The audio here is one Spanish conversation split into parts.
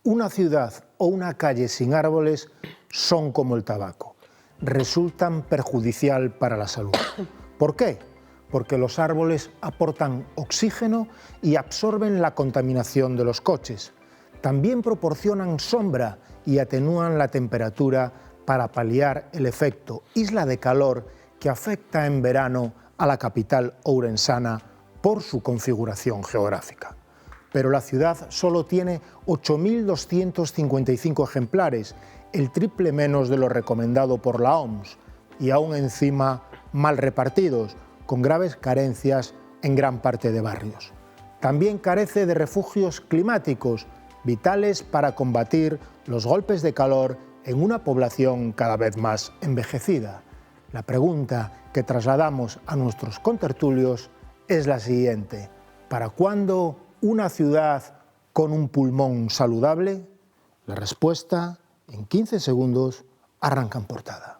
Una ciudad o una calle sin árboles son como el tabaco, resultan perjudicial para la salud. ¿Por qué? Porque los árboles aportan oxígeno y absorben la contaminación de los coches. También proporcionan sombra y atenúan la temperatura para paliar el efecto isla de calor que afecta en verano a la capital ourensana por su configuración geográfica. Pero la ciudad solo tiene 8.255 ejemplares, el triple menos de lo recomendado por la OMS, y aún encima mal repartidos, con graves carencias en gran parte de barrios. También carece de refugios climáticos, vitales para combatir los golpes de calor en una población cada vez más envejecida. La pregunta que trasladamos a nuestros contertulios es la siguiente: ¿para cuándo una ciudad con un pulmón saludable? La respuesta en 15 segundos arranca en Portada.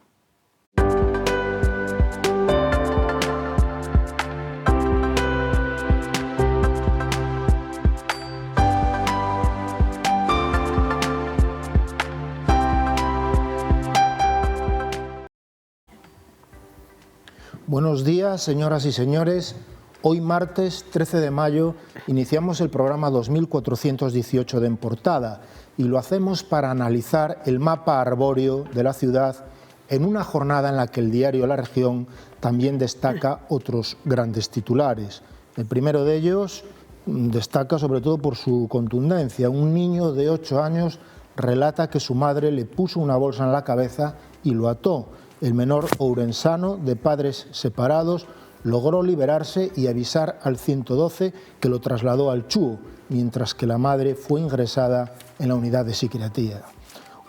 Buenos días, señoras y señores. Hoy, martes 13 de mayo, iniciamos el programa 2418 de En Portada y lo hacemos para analizar el mapa arbóreo de la ciudad en una jornada en la que el diario La Región también destaca otros grandes titulares. El primero de ellos destaca sobre todo por su contundencia. Un niño de 8 años relata que su madre le puso una bolsa en la cabeza y lo ató. El menor ourensano, de padres separados, logró liberarse y avisar al 112, que lo trasladó al CHUO, mientras que la madre fue ingresada en la unidad de psiquiatría.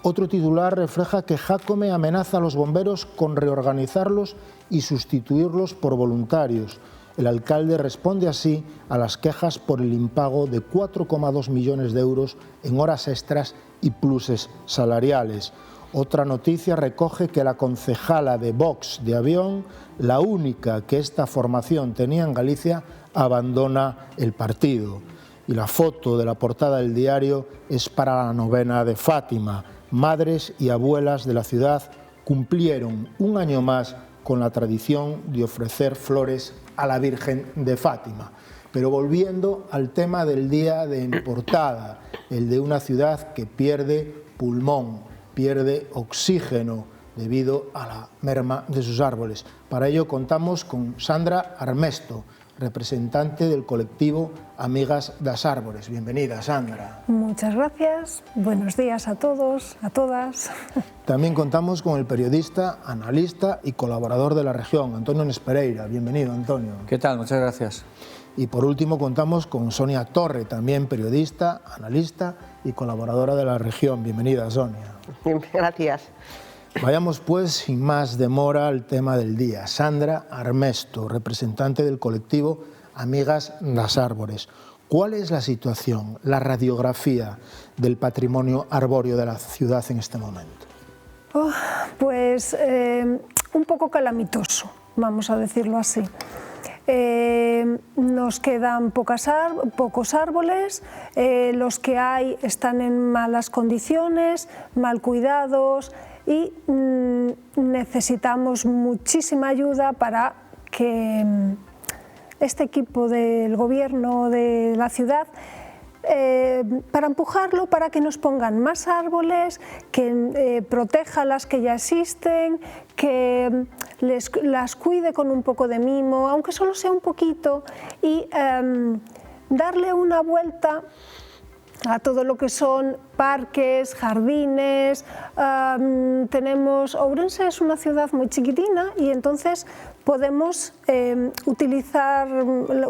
Otro titular refleja que Jácome amenaza a los bomberos con reorganizarlos y sustituirlos por voluntarios. El alcalde responde así a las quejas por el impago de 4,2 millones de euros en horas extras y pluses salariales. Otra noticia recoge que la concejala de Vox de Avión, la única que esta formación tenía en Galicia, abandona el partido. Y la foto de la portada del diario es para la novena de Fátima. Madres y abuelas de la ciudad cumplieron un año más con la tradición de ofrecer flores a la Virgen de Fátima. Pero volviendo al tema del día de En Portada, el de una ciudad que pierde pulmón, pierde oxígeno debido a la merma de sus árboles. Para ello contamos con Sandra Armesto, representante del colectivo Amigas das Árbores. Bienvenida, Sandra. Muchas gracias. Buenos días a todos, a todas. También contamos con el periodista, analista y colaborador de La Región, Antonio Nespereira. Bienvenido, Antonio. ¿Qué tal? Muchas gracias. Y por último contamos con Sonia Torre, también periodista, analista y colaboradora de La Región. Bienvenida, Sonia. Gracias. Vayamos pues sin más demora al tema del día. Sandra Armesto, representante del colectivo Amigas das Árbores. ¿Cuál es la situación, la radiografía del patrimonio arbóreo de la ciudad en este momento? Pues un poco calamitoso, vamos a decirlo así. Nos quedan pocos árboles, los que hay están en malas condiciones, mal cuidados y necesitamos muchísima ayuda para que este equipo del gobierno de la ciudad, para empujarlo, para que nos pongan más árboles, que proteja las que ya existen, que las cuide con un poco de mimo, aunque solo sea un poquito, y darle una vuelta a todo lo que son parques, jardines. Ourense es una ciudad muy chiquitina y entonces podemos utilizarla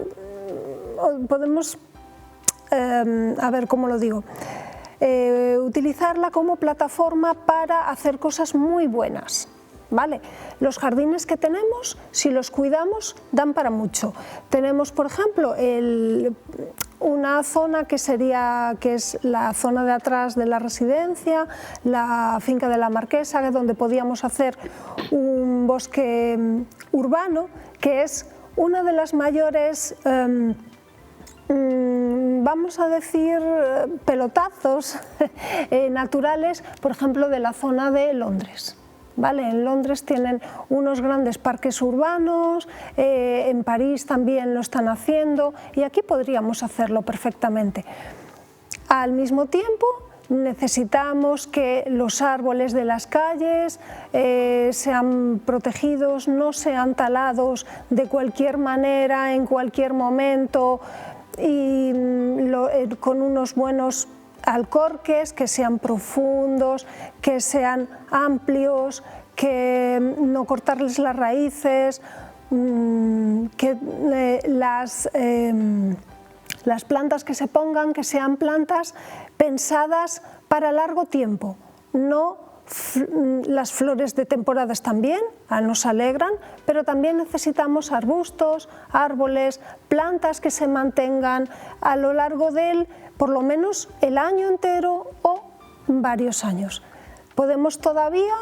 como plataforma para hacer cosas muy buenas. ¿Vale? Los jardines que tenemos, si los cuidamos, dan para mucho. Tenemos, por ejemplo, una zona que es la zona de atrás de la residencia, la finca de la Marquesa, donde podíamos hacer un bosque urbano, que es una de las mayores vamos a decir, pelotazos naturales, por ejemplo, de la zona de Londres. ¿Vale? En Londres tienen unos grandes parques urbanos, en París también lo están haciendo y aquí podríamos hacerlo perfectamente. Al mismo tiempo, necesitamos que los árboles de las calles sean protegidos, no sean talados de cualquier manera, en cualquier momento, y con unos buenos alcorques que sean profundos, que sean amplios, que no cortarles las raíces, que las plantas que se pongan, que sean plantas pensadas para largo tiempo, no las flores de temporada están bien, nos alegran, pero también necesitamos arbustos, árboles, plantas que se mantengan a lo largo del, por lo menos el año entero o varios años. Podemos todavía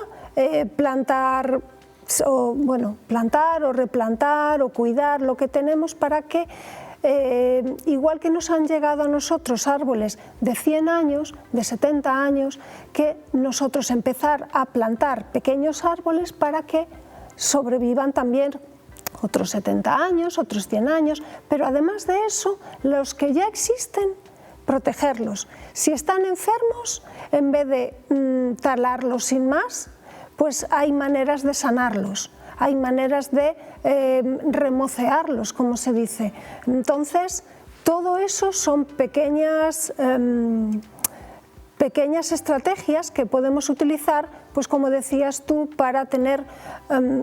plantar o replantar o cuidar lo que tenemos para que igual que nos han llegado a nosotros árboles de 100 años, de 70 años, que nosotros empezar a plantar pequeños árboles para que sobrevivan también otros 70 años, otros 100 años, pero además de eso, los que ya existen, protegerlos. Si están enfermos, en vez de talarlos sin más, pues hay maneras de sanarlos. Hay maneras de remocearlos, como se dice. Entonces, todo eso son pequeñas estrategias que podemos utilizar, pues como decías tú, para tener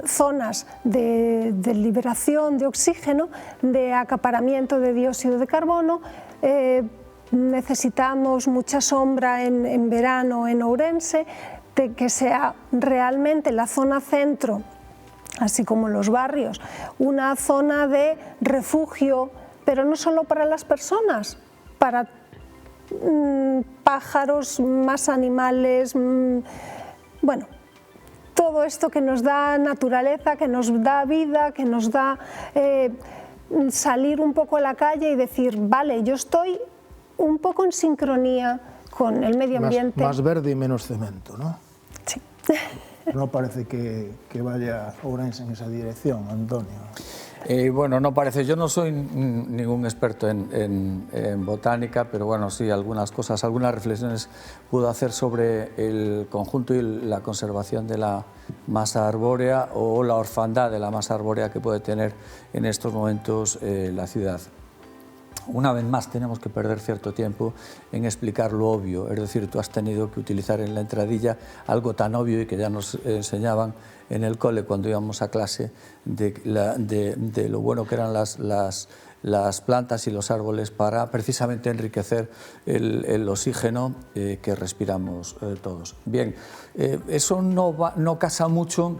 zonas de liberación de oxígeno, de acaparamiento de dióxido de carbono. Necesitamos mucha sombra en verano en Ourense, de que sea realmente la zona centro, así como los barrios, una zona de refugio, pero no solo para las personas, para pájaros, más animales, bueno, todo esto que nos da naturaleza, que nos da vida, que nos da salir un poco a la calle y decir, vale, yo estoy un poco en sincronía con el medio ambiente. Más verde y menos cemento, ¿no? Sí. No parece que vaya Ourense en esa dirección, Antonio. Bueno, no parece. Yo no soy ningún experto en botánica, pero bueno, sí, algunas cosas, algunas reflexiones puedo hacer sobre el conjunto y la conservación de la masa arbórea o la orfandad de la masa arbórea que puede tener en estos momentos la ciudad. Una vez más tenemos que perder cierto tiempo en explicar lo obvio, es decir, tú has tenido que utilizar en la entradilla algo tan obvio y que ya nos enseñaban en el cole cuando íbamos a clase de lo bueno que eran las plantas y los árboles para precisamente enriquecer el oxígeno que respiramos todos. Bien, eso no casa mucho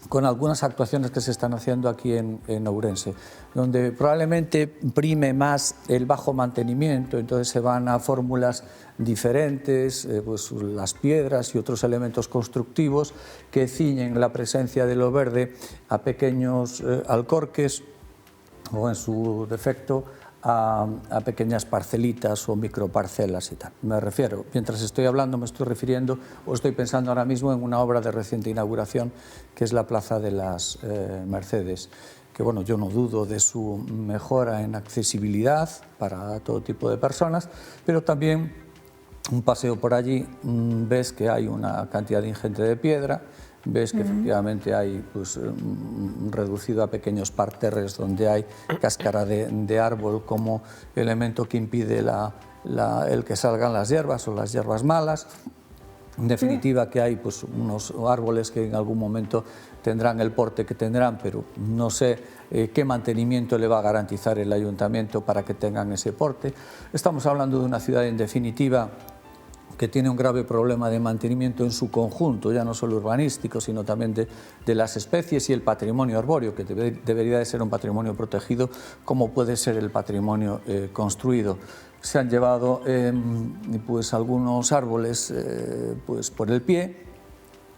con algunas actuaciones que se están haciendo aquí en Ourense, donde probablemente prime más el bajo mantenimiento, entonces se van a fórmulas diferentes, pues las piedras y otros elementos constructivos que ciñen la presencia de lo verde a pequeños alcorques o en su defecto a pequeñas parcelitas o microparcelas y tal. Me refiero, mientras estoy hablando me estoy refiriendo o estoy pensando ahora mismo en una obra de reciente inauguración que es la Plaza de las Mercedes, que bueno, yo no dudo de su mejora en accesibilidad para todo tipo de personas, pero también un paseo por allí ves que hay una cantidad ingente de piedra, ves que efectivamente hay pues, reducido a pequeños parterres donde hay cáscara de árbol como elemento que impide el que salgan las hierbas o las hierbas malas. En definitiva, que hay pues, unos árboles que en algún momento tendrán el porte que tendrán, pero no sé qué mantenimiento le va a garantizar el ayuntamiento para que tengan ese porte. Estamos hablando de una ciudad en definitiva que tiene un grave problema de mantenimiento en su conjunto, ya no solo urbanístico, sino también de las especies y el patrimonio arbóreo, que debería de ser un patrimonio protegido, como puede ser el patrimonio construido. Se han llevado pues, algunos árboles pues, por el pie,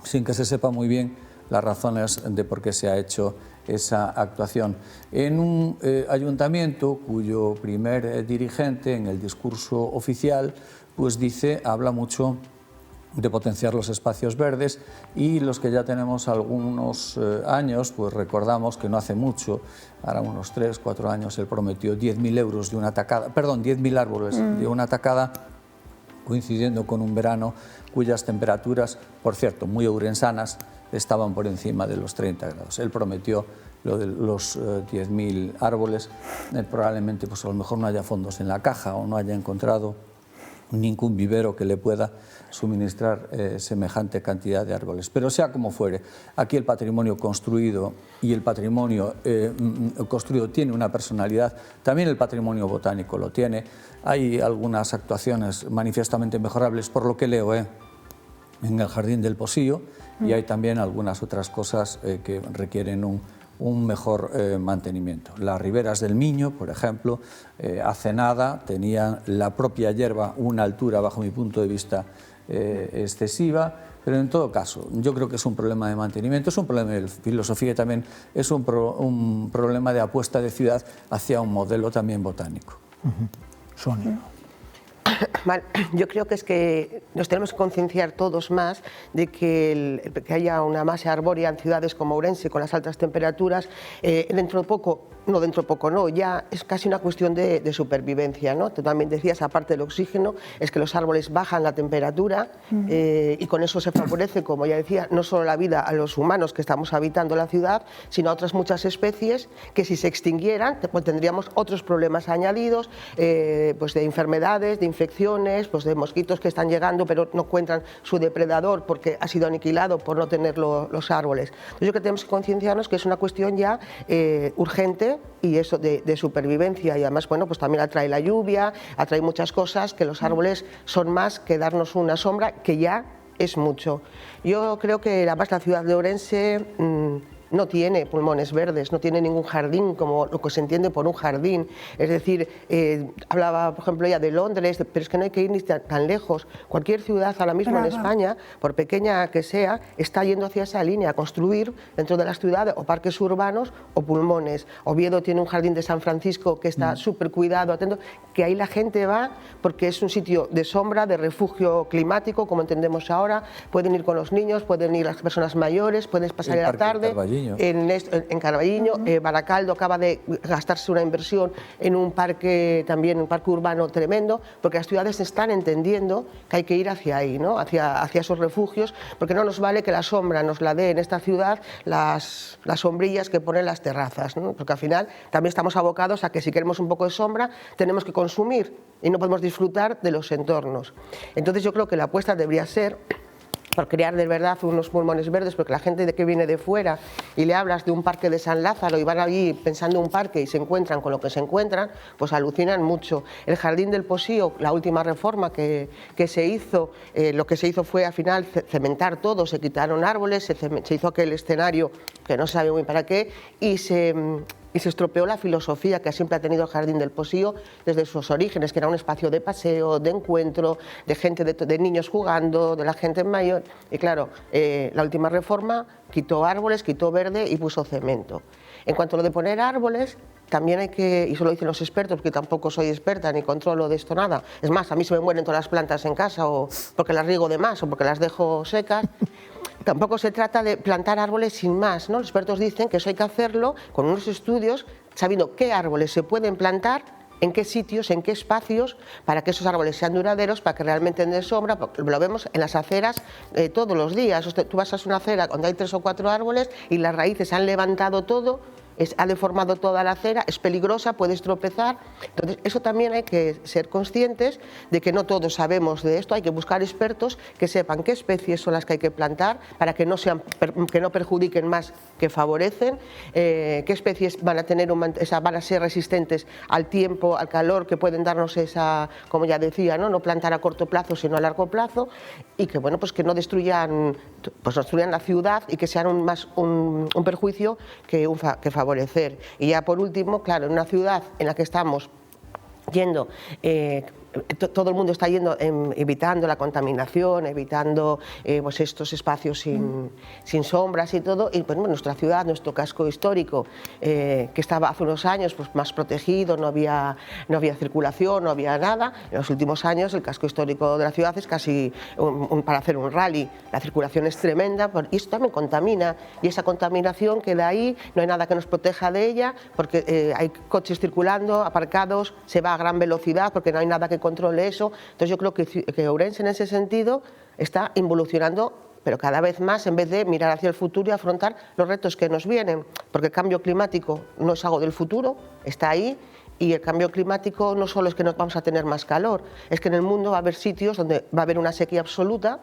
sin que se sepa muy bien las razones de por qué se ha hecho esa actuación. En un ayuntamiento cuyo primer dirigente en el discurso oficial pues habla mucho de potenciar los espacios verdes, y los que ya tenemos algunos años, pues recordamos que no hace mucho, ahora unos 3 o 4 años, él prometió 10.000 euros de una tacada, perdón, 10.000 árboles de una tacada, coincidiendo con un verano cuyas temperaturas, por cierto, muy ourensanas, estaban por encima de los 30 grados. Él prometió lo de los 10.000 árboles, probablemente pues a lo mejor no haya fondos en la caja o no haya encontrado ningún vivero que le pueda suministrar semejante cantidad de árboles. Pero sea como fuere, aquí el patrimonio construido y el patrimonio construido tiene una personalidad, también el patrimonio botánico lo tiene. Hay algunas actuaciones manifiestamente mejorables, por lo que leo, en el Jardín del Pocillo, y hay también algunas otras cosas que requieren un mejor mantenimiento. Las riberas del Miño, por ejemplo, hace nada tenían la propia hierba una altura, bajo mi punto de vista, excesiva, pero en todo caso, yo creo que es un problema de mantenimiento, es un problema de filosofía y también es un problema de apuesta de ciudad hacia un modelo también botánico. Sonia. Vale, yo creo que es que nos tenemos que concienciar todos más de que haya una masa arbórea en ciudades como Ourense con las altas temperaturas, dentro de poco, ya es casi una cuestión de supervivencia, ¿no? Tú también decías, aparte del oxígeno, es que los árboles bajan la temperatura y con eso se favorece, como ya decía, no solo la vida a los humanos que estamos habitando la ciudad, sino a otras muchas especies que si se extinguieran, pues tendríamos otros problemas añadidos, pues de enfermedades, de infecciones, pues de mosquitos que están llegando pero no encuentran su depredador porque ha sido aniquilado por no tener los árboles. Entonces yo creo que tenemos que concienciarnos que es una cuestión ya urgente, y eso de supervivencia, y además bueno, pues también atrae la lluvia, atrae muchas cosas, que los árboles son más que darnos una sombra, que ya es mucho. Yo creo que además la ciudad de Ourense no tiene pulmones verdes, no tiene ningún jardín como lo que se entiende por un jardín. Es decir, hablaba por ejemplo ya de Londres, pero es que no hay que ir ni tan lejos. Cualquier ciudad ahora mismo en España, por pequeña que sea, está yendo hacia esa línea, a construir dentro de las ciudades o parques urbanos o pulmones. Oviedo tiene un jardín de San Francisco que está súper cuidado, atento, que ahí la gente va porque es un sitio de sombra, de refugio climático, como entendemos ahora. Pueden ir con los niños, pueden ir las personas mayores, pueden pasar la tarde. En Carballiño, Baracaldo acaba de gastarse una inversión en un parque, también un parque urbano tremendo, porque las ciudades están entendiendo que hay que ir hacia ahí, ¿no? hacia esos refugios, porque no nos vale que la sombra nos la dé en esta ciudad las sombrillas que ponen las terrazas, ¿no? Porque al final también estamos abocados a que si queremos un poco de sombra tenemos que consumir y no podemos disfrutar de los entornos. Entonces yo creo que la apuesta debería ser por crear de verdad unos pulmones verdes, porque la gente que viene de fuera y le hablas de un parque de San Lázaro y van allí pensando en un parque y se encuentran con lo que se encuentran, pues alucinan mucho. El Jardín del Pocillo, la última reforma que se hizo, lo que se hizo fue al final cementar todo, se quitaron árboles, se hizo aquel escenario que no se sabe muy para qué, y se estropeó la filosofía que siempre ha tenido el Jardín del Pocillo desde sus orígenes, que era un espacio de paseo, de encuentro, de gente, de niños jugando, de la gente mayor. Y claro, la última reforma quitó árboles, quitó verde y puso cemento. En cuanto a lo de poner árboles, también hay que, y eso lo dicen los expertos, porque tampoco soy experta ni controlo de esto nada, es más, a mí se me mueren todas las plantas en casa, o porque las riego de más, o porque las dejo secas. Tampoco se trata de plantar árboles sin más, ¿no? Los expertos dicen que eso hay que hacerlo con unos estudios, sabiendo qué árboles se pueden plantar, en qué sitios, en qué espacios, para que esos árboles sean duraderos, para que realmente den sombra. Lo vemos en las aceras todos los días. Tú vas a una acera donde hay 3 o 4 árboles y las raíces han levantado todo, ha deformado toda la acera, es peligrosa, puedes tropezar. Entonces, eso también hay que ser conscientes de que no todos sabemos de esto, hay que buscar expertos que sepan qué especies son las que hay que plantar para que no perjudiquen más que favorecen, qué especies van a tener van a ser resistentes al tiempo, al calor, que pueden darnos esa, como ya decía, no plantar a corto plazo sino a largo plazo, y que bueno, pues que no destruyan la ciudad y que sean más un perjuicio que favorecer. Y ya por último, claro, en una ciudad en la que estamos yendo todo el mundo está yendo, evitando la contaminación, evitando pues estos espacios sin sombras y todo, y pues, nuestra ciudad, nuestro casco histórico, que estaba hace unos años pues, más protegido, no había circulación, no había nada. En los últimos años el casco histórico de la ciudad es casi para hacer un rally, la circulación es tremenda y esto también contamina, y esa contaminación queda ahí, no hay nada que nos proteja de ella, porque hay coches circulando, aparcados, se va a gran velocidad porque no hay nada que controle eso. Entonces yo creo que Ourense en ese sentido está involucionando, pero cada vez más, en vez de mirar hacia el futuro y afrontar los retos que nos vienen, porque el cambio climático no es algo del futuro, está ahí, y el cambio climático no solo es que nos vamos a tener más calor, es que en el mundo va a haber sitios donde va a haber una sequía absoluta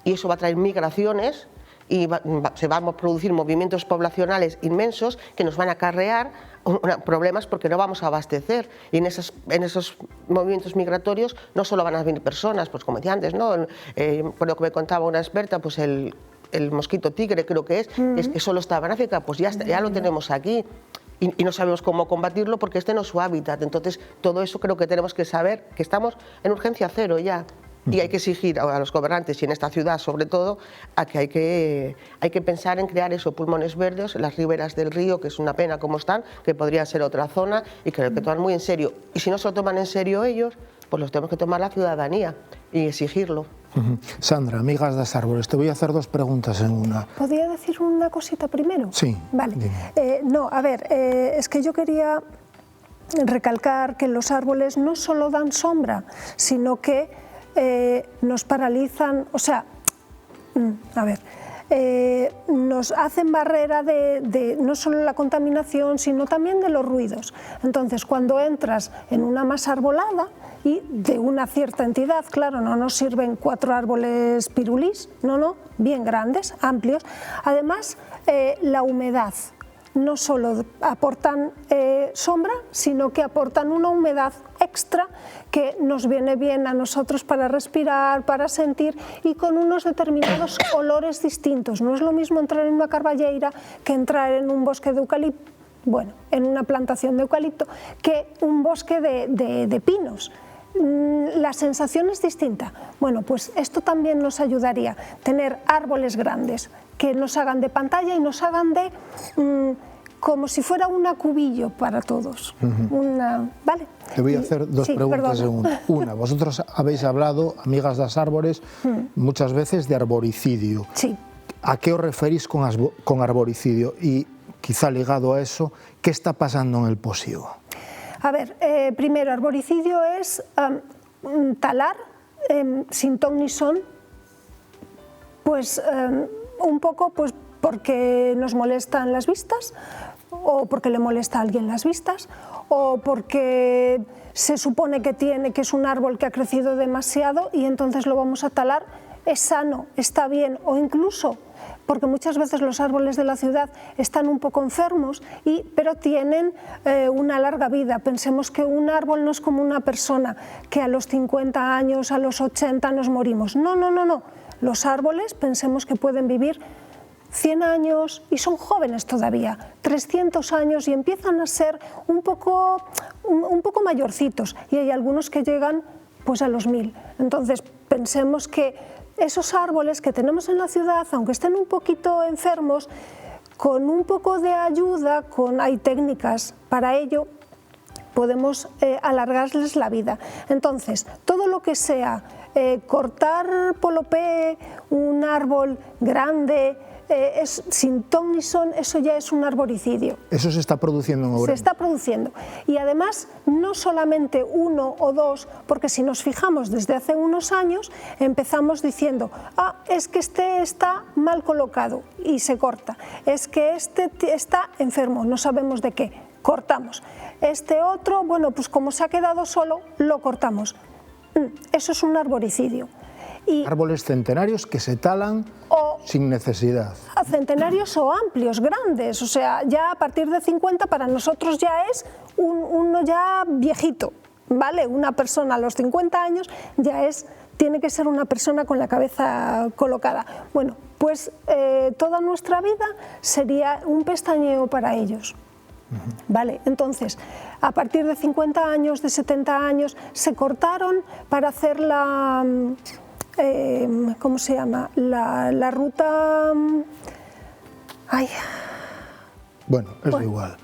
y eso va a traer migraciones y se van a producir movimientos poblacionales inmensos que nos van a acarrear problemas porque no vamos a abastecer, y en esos movimientos migratorios no solo van a venir personas, pues como decía antes, ¿no? Por lo que me contaba una experta, pues el mosquito tigre creo que es que solo estaba en África, pues ya lo tenemos aquí. Y no sabemos cómo combatirlo porque este no es su hábitat. Entonces, todo eso creo que tenemos que saber que estamos en urgencia cero ya. Y hay que exigir a los gobernantes, y en esta ciudad sobre todo, a que hay que pensar en crear esos pulmones verdes, las riberas del río, que es una pena como están, que podría ser otra zona, y que lo que toman muy en serio. Y si no se lo toman en serio ellos, pues los tenemos que tomar la ciudadanía y exigirlo. Sandra, Amigas das Árboles, te voy a hacer dos preguntas en una. ¿Podría decir una cosita primero? Sí. Vale. No, a ver, es que yo quería recalcar que los árboles no solo dan sombra, sino que nos paralizan, o sea, a ver, nos hacen barrera de no solo la contaminación, sino también de los ruidos. Entonces, cuando entras en una masa arbolada y de una cierta entidad, claro, no nos sirven 4 árboles pirulís, no, bien grandes, amplios. Además, la humedad. No solo aportan sombra, sino que aportan una humedad extra que nos viene bien a nosotros para respirar, para sentir, y con unos determinados olores distintos. No es lo mismo entrar en una carballeira que entrar en un bosque de eucalipto, bueno, en una plantación de eucalipto, que un bosque de pinos. La sensación es distinta. Bueno, pues esto también nos ayudaría, tener árboles grandes que nos hagan de pantalla y nos hagan de como si fuera una cubillo para todos. ¿Vale? Te voy a hacer dos preguntas en una. Una, vosotros habéis hablado, Amigas das Árboles, muchas veces de arboricidio. Sí. ¿A qué os referís con arboricidio? Y quizá ligado a eso, ¿qué está pasando en el Poxío? A ver, primero, arboricidio es talar sin ton ni son, pues un poco pues porque nos molestan las vistas, o porque le molesta a alguien las vistas, o porque se supone que es un árbol que ha crecido demasiado y entonces lo vamos a talar. Es sano, está bien, o incluso porque muchas veces los árboles de la ciudad están un poco enfermos, pero tienen una larga vida. Pensemos que un árbol no es como una persona, que a los 50 años, a los 80 nos morimos. No. Los árboles pensemos que pueden vivir 100 años y son jóvenes todavía, 300 años y empiezan a ser un poco mayorcitos, y hay algunos que llegan pues a los 1000. Entonces pensemos que esos árboles que tenemos en la ciudad, aunque estén un poquito enfermos, con un poco de ayuda, hay técnicas para ello, podemos alargarles la vida. Entonces, todo lo que sea cortar polopé, un árbol grande, sin ton ni son, eso ya es un arboricidio. Eso se está produciendo en Ourense. Se está produciendo. Y además, no solamente 1 o 2, porque si nos fijamos desde hace unos años, empezamos diciendo, es que este está mal colocado y se corta. Es que este está enfermo, no sabemos de qué, cortamos. Este otro, bueno, pues como se ha quedado solo, lo cortamos. Eso es un arboricidio. Y árboles centenarios que se talan sin necesidad. Centenarios o amplios, grandes, o sea, ya a partir de 50 para nosotros ya es uno ya viejito, ¿vale? Una persona a los 50 años tiene que ser una persona con la cabeza colocada. Bueno, pues toda nuestra vida sería un pestañeo para ellos. Vale, entonces a partir de 50 años, de 70 años, se cortaron para hacer la, ¿cómo se llama? La ruta... Ay. Bueno, es igual.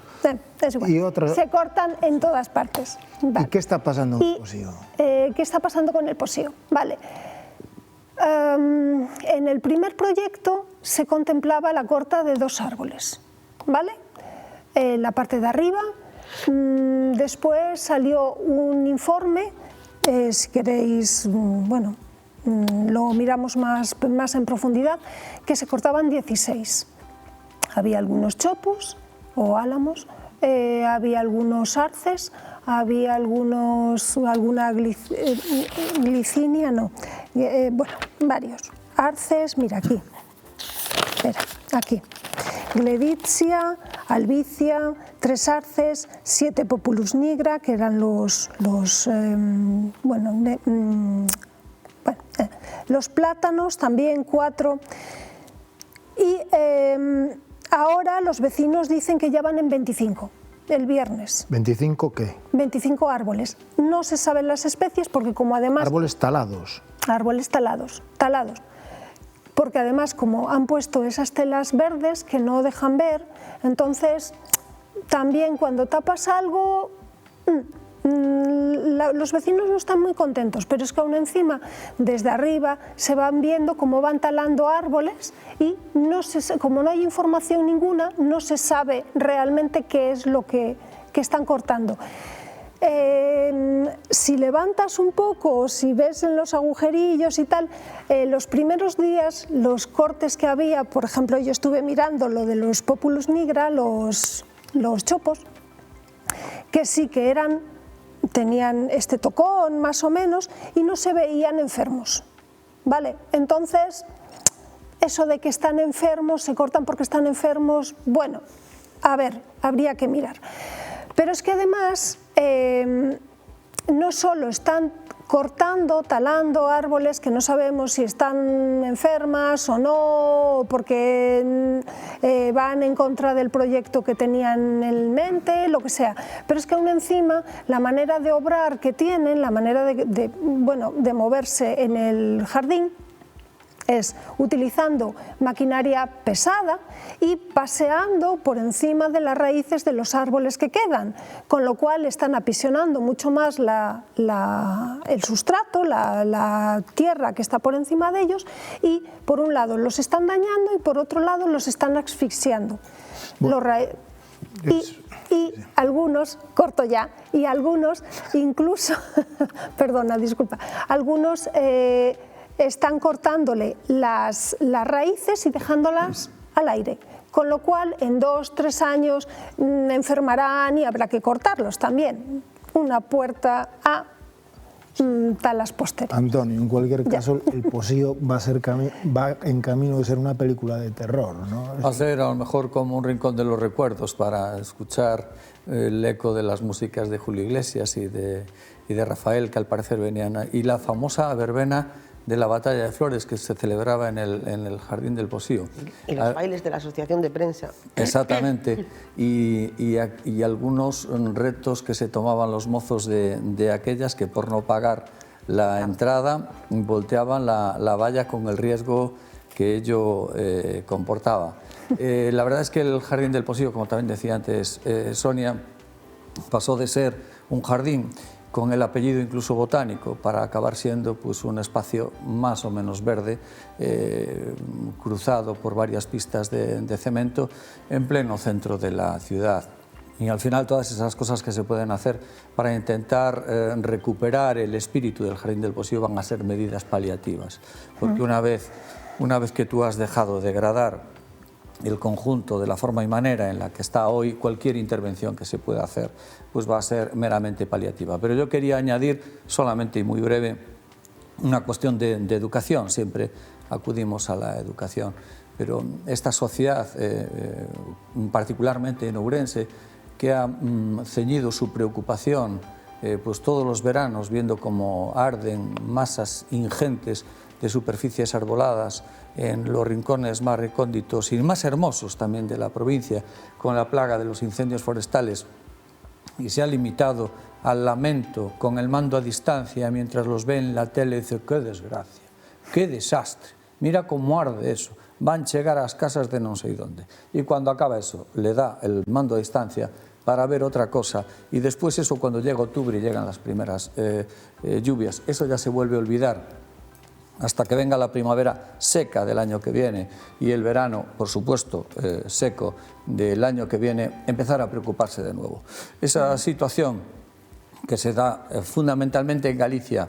Es igual. Y otra... Se cortan en todas partes. Vale. ¿Y qué está pasando con el Posío? ¿Qué está pasando con el Posío? Vale. En el primer proyecto se contemplaba la corta de 2 árboles, ¿vale? La parte de arriba. Después salió un informe, si queréis, bueno, lo miramos más en profundidad, que se cortaban 16. Había algunos chopos o álamos, había algunos arces, había alguna glicinia, no, bueno, varios. Arces, mira aquí, espera, aquí. Gleditsia, albicia, 3 arces, 7 populus nigra, que eran los plátanos, también 4. Y ahora los vecinos dicen que ya van en 25, el viernes. ¿25 qué? 25 árboles. No se saben las especies porque como además... Árboles talados. Árboles talados. Porque además como han puesto esas telas verdes que no dejan ver, entonces también cuando tapas algo, los vecinos no están muy contentos, pero es que aún encima desde arriba se van viendo cómo van talando árboles y como no hay información ninguna, no se sabe realmente qué es lo que están cortando. Si levantas un poco o si ves en los agujerillos y tal, los primeros días, los cortes que había, por ejemplo, yo estuve mirando lo de los populus nigra, los chopos, que sí que tenían este tocón más o menos y no se veían enfermos, ¿vale? Entonces, eso de que están enfermos, se cortan porque están enfermos, bueno, a ver, habría que mirar. Pero es que además no solo están cortando, talando árboles que no sabemos si están enfermas o no, porque van en contra del proyecto que tenían en mente, lo que sea. Pero es que aún encima la manera de obrar que tienen, la manera de moverse en el jardín, es utilizando maquinaria pesada y paseando por encima de las raíces de los árboles que quedan, con lo cual están aprisionando mucho más el sustrato, la tierra que está por encima de ellos, y por un lado los están dañando y por otro lado los están asfixiando. Y algunos, corto ya, y algunos incluso, perdona, disculpa, algunos están cortándole las raíces y dejándolas al aire, con lo cual en 2-3 años enfermarán y habrá que cortarlos también. Una puerta a talas posteriores. Antonio, en cualquier caso, el Posío va en camino de ser una película de terror, ¿no? Va a ser a lo mejor como un rincón de los recuerdos para escuchar el eco de las músicas de Julio Iglesias y de Rafael, que al parecer venían, y la famosa verbena de la Batalla de Flores que se celebraba en el Jardín del Posío. Y los bailes de la Asociación de Prensa. Exactamente, y algunos retos que se tomaban los mozos de aquellas que por no pagar la entrada volteaban la valla con el riesgo que ello comportaba. La verdad es que el Jardín del Posío, como también decía antes Sonia, pasó de ser un jardín con el apellido incluso botánico, para acabar siendo pues, un espacio más o menos verde, cruzado por varias pistas de cemento, en pleno centro de la ciudad. Y al final todas esas cosas que se pueden hacer para intentar recuperar el espíritu del Jardín del Posío van a ser medidas paliativas, porque una vez que tú has dejado degradar el conjunto de la forma y manera en la que está hoy, cualquier intervención que se pueda hacer pues va a ser meramente paliativa. Pero yo quería añadir, solamente y muy breve, una cuestión de educación. Siempre acudimos a la educación, pero esta sociedad, particularmente en Ourense, que ha ceñido su preocupación pues todos los veranos viendo cómo arden masas ingentes de superficies arboladas en los rincones más recónditos y más hermosos también de la provincia, con la plaga de los incendios forestales, y se ha limitado al lamento con el mando a distancia mientras los ve en la tele, dice, qué desgracia, qué desastre, mira cómo arde eso, van a llegar a las casas de no sé dónde. Y cuando acaba eso, le da el mando a distancia para ver otra cosa, y después eso, cuando llega octubre y llegan las primeras lluvias, eso ya se vuelve a olvidar hasta que venga la primavera seca del año que viene y el verano, por supuesto, seco del año que viene, empezar a preocuparse de nuevo. Esa situación que se da fundamentalmente en Galicia,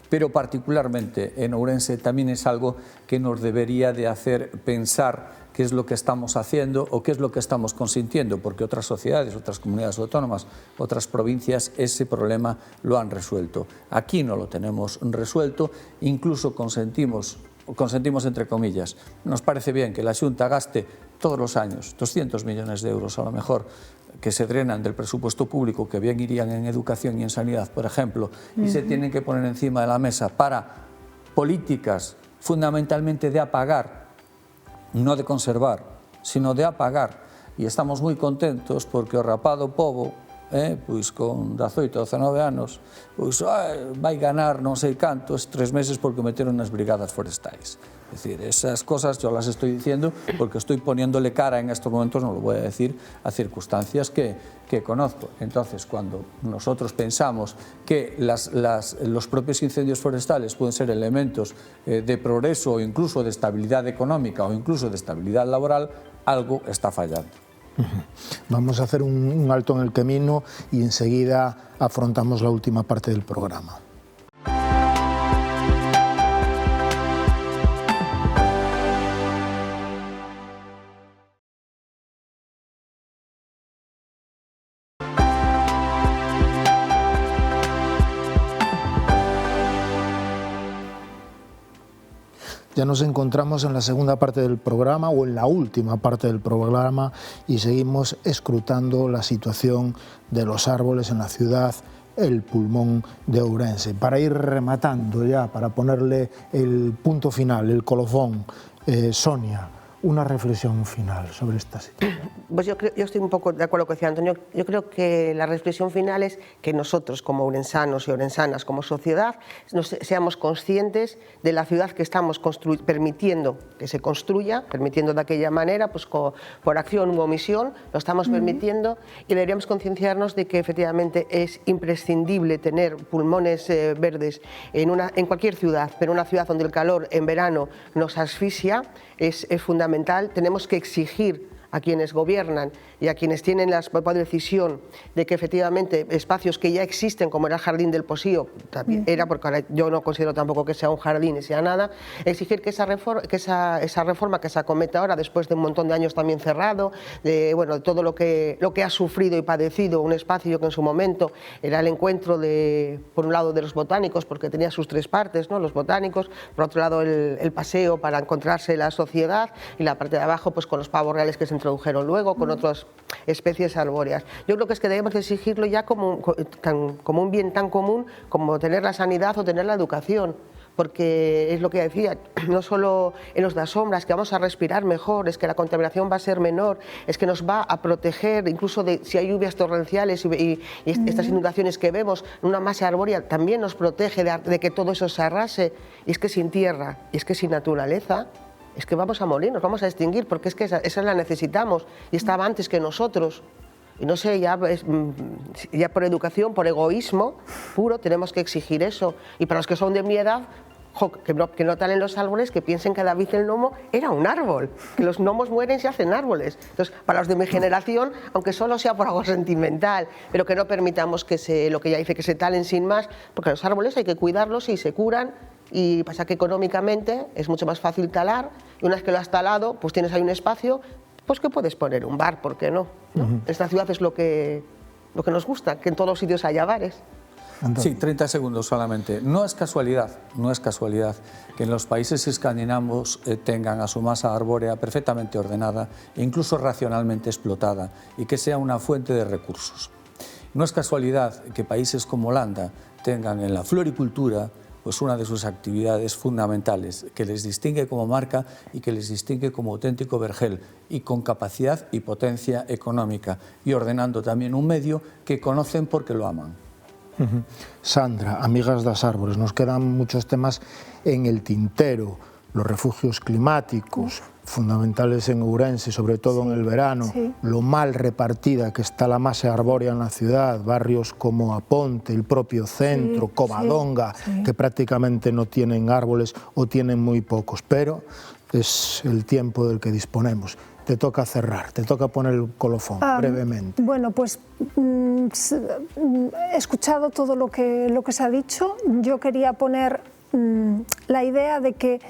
pero particularmente en Ourense, también es algo que nos debería de hacer pensar qué es lo que estamos haciendo o qué es lo que estamos consintiendo, porque otras sociedades, otras comunidades autónomas, otras provincias, ese problema lo han resuelto. Aquí no lo tenemos resuelto, incluso consentimos entre comillas. Nos parece bien que la Xunta gaste todos los años 200 millones de euros a lo mejor, que se drenan del presupuesto público, que bien irían en educación y en sanidad, por ejemplo, y se tienen que poner encima de la mesa para políticas fundamentalmente de apagar, no de conservar, sino de apagar. E estamos moi contentos porque o rapado pobo, pois con 18 ou 19 anos, pois vai ganar non sei cantos 3 meses porque meteron nas brigadas forestais. Es decir, esas cosas yo las estoy diciendo porque estoy poniéndole cara en estos momentos, no lo voy a decir, a circunstancias que conozco. Entonces, cuando nosotros pensamos que los propios incendios forestales pueden ser elementos de progreso o incluso de estabilidad económica o incluso de estabilidad laboral, algo está fallando. Vamos a hacer un alto en el camino y enseguida afrontamos la última parte del programa. Ya nos encontramos en la segunda parte del programa o en la última parte del programa y seguimos escrutando la situación de los árboles en la ciudad, el pulmón de Ourense. Para ir rematando ya, para ponerle el punto final, el colofón, Sonia, una reflexión final sobre esta situación. Pues yo estoy un poco de acuerdo con lo que decía Antonio. Yo creo que la reflexión final es que nosotros, como ourensanos y ourensanas, como sociedad, seamos conscientes de la ciudad que estamos permitiendo que se construya, permitiendo de aquella manera, pues por acción u omisión, lo estamos permitiendo, y deberíamos concienciarnos de que efectivamente es imprescindible tener pulmones verdes en cualquier ciudad, pero una ciudad donde el calor en verano nos asfixia es fundamental. Tenemos que exigir a quienes gobiernan y a quienes tienen la poder de decisión de que efectivamente espacios que ya existen, como era el Jardín del Posío, también era, porque ahora yo no considero tampoco que sea un jardín ni sea nada, exigir que esa reforma que se acometa ahora, después de un montón de años también cerrado, de todo lo que ha sufrido y padecido un espacio que en su momento era el encuentro por un lado de los botánicos, porque tenía sus tres partes, ¿no? Los botánicos, por otro lado el paseo para encontrarse la sociedad, y la parte de abajo pues con los pavos reales que se introdujeron luego, con otras especies arbóreas. Yo creo que es que debemos exigirlo ya como un bien tan común como tener la sanidad o tener la educación, porque es lo que decía, no solo en los de las sombras, que vamos a respirar mejor, es que la contaminación va a ser menor, es que nos va a proteger, incluso de si hay lluvias torrenciales y estas inundaciones que vemos, una masa arbórea también nos protege de que todo eso se arrase, y es que sin tierra, y es que sin naturaleza, es que vamos a morir, nos vamos a extinguir, porque es que esa la necesitamos y estaba antes que nosotros. Y no sé, ya por educación, por egoísmo puro, tenemos que exigir eso. Y para los que son de mi edad, que no talen los árboles, que piensen que David el Gnomo era un árbol, que los gnomos mueren y se hacen árboles. Entonces, para los de mi generación, aunque solo sea por algo sentimental, pero que no permitamos lo que ya dice, que se talen sin más, porque los árboles hay que cuidarlos y se curan. Y pasa que económicamente es mucho más fácil talar, y una vez que lo has talado, pues tienes ahí un espacio, pues que puedes poner un bar, ¿por qué no? Esta ciudad es lo que nos gusta, que en todos los sitios haya bares. Sí, 30 segundos solamente. No es casualidad que en los países escandinavos tengan a su masa arbórea perfectamente ordenada e incluso racionalmente explotada, y que sea una fuente de recursos. No es casualidad que países como Holanda tengan en la floricultura pues una de sus actividades fundamentales, que les distingue como marca y que les distingue como auténtico vergel, y con capacidad y potencia económica, y ordenando también un medio que conocen porque lo aman. Sandra, Amigas das Árbores, nos quedan muchos temas en el tintero, los refugios climáticos, fundamentales en Ourense, sobre todo en el verano, lo mal repartida que está la masa arbórea en la ciudad, barrios como Aponte, el propio centro, Covadonga, que prácticamente no tienen árboles o tienen muy pocos, pero es el tiempo del que disponemos. Te toca cerrar, te toca poner el colofón, brevemente. Bueno, pues he escuchado todo lo que se ha dicho. Yo quería poner la idea de que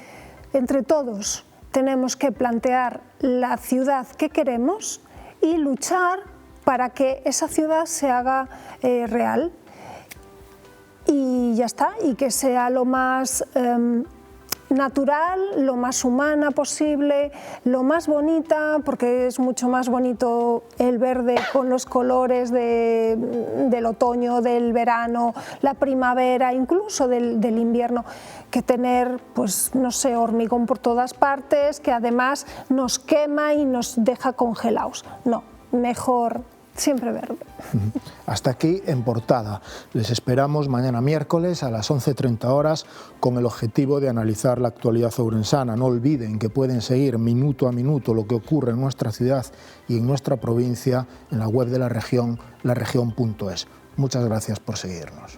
entre todos tenemos que plantear la ciudad que queremos y luchar para que esa ciudad se haga real. Y ya está, y que sea lo más natural, lo más humana posible, lo más bonita, porque es mucho más bonito el verde con los colores del otoño, del verano, la primavera, incluso del invierno, que tener, pues no sé, hormigón por todas partes, que además nos quema y nos deja congelados. No, mejor siempre verde. Hasta aquí En Portada. Les esperamos mañana miércoles a las 11:30 horas con el objetivo de analizar la actualidad ourensana. No olviden que pueden seguir minuto a minuto lo que ocurre en nuestra ciudad y en nuestra provincia en la web de la región, laregion.es. Muchas gracias por seguirnos.